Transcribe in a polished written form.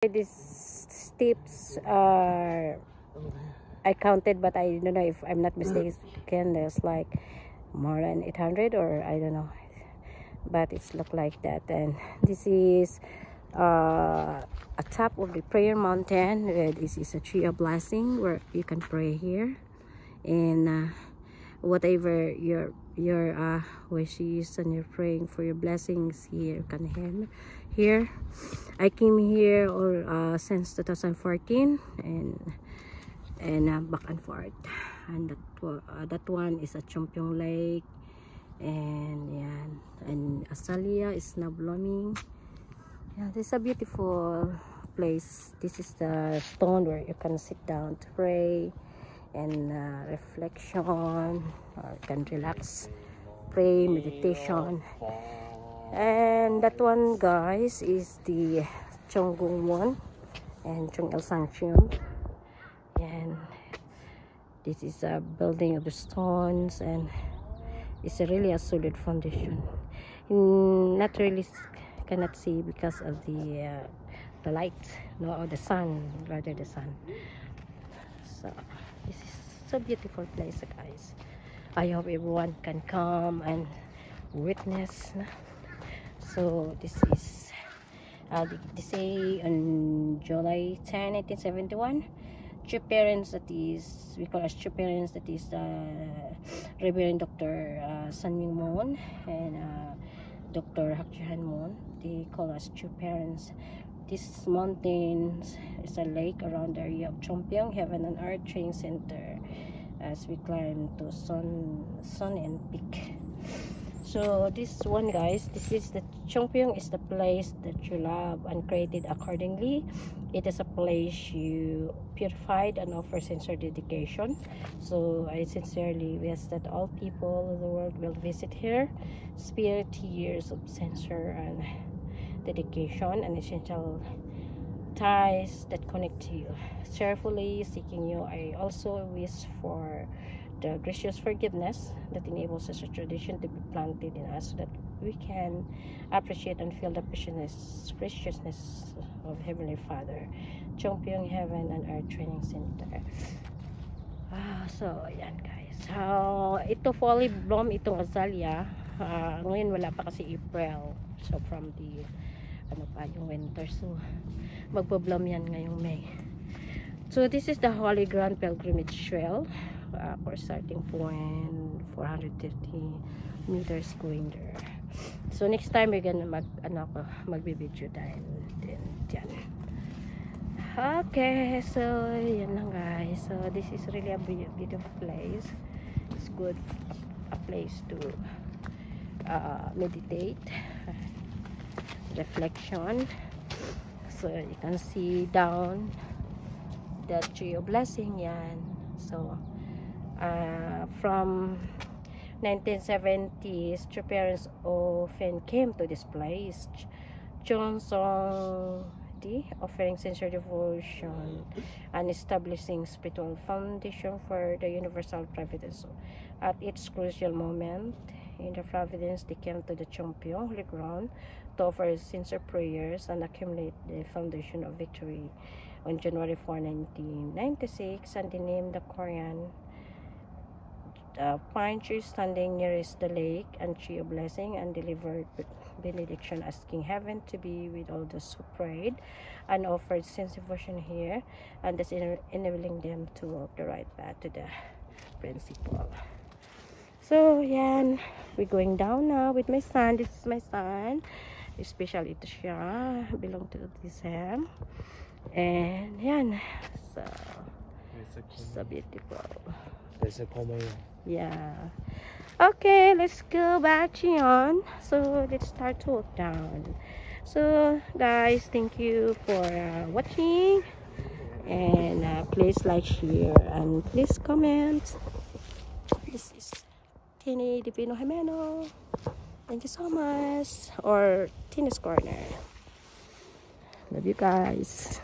These steps are, I counted, but I don't know if I'm not mistaken. There's like more than 800, or I don't know, but it's look like that. And this is a top of the prayer mountain. This is a tree of blessing where you can pray here, and whatever your wishes and you're praying for your blessings here, you can hear here. I came here since 2014, and back and forth. And that one is a Chumpiong Lake, and azalea is now blooming. Yeah, this is a beautiful place. This is the stone where you can sit down to pray and reflection, or you can relax, pray, meditation. And that one, guys, is the Chonggung one and Chung Il Sanctum. And this is a building of the stones, and it's really a solid foundation. Not really cannot see because of the light, no, or the sun, rather the sun. So this is so beautiful place, guys. I hope everyone can come and witness. So this is they say on July 10, 1971, two parents, that is, we call as two parents, that is Reverend Dr. San Ming Moon and Dr. Hak Jahan Moon. They call us two parents. This mountain is a lake around the area of Chumpiong Heaven and Earth Training Center as we climb to Sun and Peak. So this one, guys, this is the Chumpiong is the place that you love and created accordingly. It is a place you purified and offer sincere dedication. So I sincerely wish that all people of the world will visit here, spare years of sincere and dedication and essential ties that connect you. Cheerfully seeking you, I also wish for the gracious forgiveness that enables such a tradition to be planted in us, so that we can appreciate and feel the preciousness of Heavenly Father. Chumpiong Heaven and Earth Training Center. So yan, guys. Ito fully bloom itong azalea. Ngayon wala pa kasi April. So from the yung winter, so magbo-bloom yan ngayong May. So this is the Holy Grand Pilgrimage Trail. For starting point 430 meters going there. So next time we're gonna magbi-video dahil din dyan. Okay, so yan lang, guys. So this is really a beautiful place. It's good, a place to meditate, reflection. So you can see down the tree of blessing yan. So from 1970s, two parents often came to this place. Johnson offering sincere devotion and establishing spiritual foundation for the universal providence. At its crucial moment in the providence, they came to the Chumpiong Holy Ground to offer sincere prayers and accumulate the foundation of victory. On January 4, 1996, and they named the Korean pine tree standing nearest the lake and tree of blessing, and delivered benediction, asking heaven to be with all those who prayed and offered sincere devotion here, and thus enabling them to walk the right path to the principle. So yan, we're going down now with my son. This is my son, especially ito siya, belong to this ham. And yan, so beautiful. Yeah. Okay, let's go back, Cheon. So let's start to walk down. So guys, thank you for watching, and please like, share, and please comment. This is Tini Divino Jimeno. Thank you so much. Or Tina's Corner. Love you guys.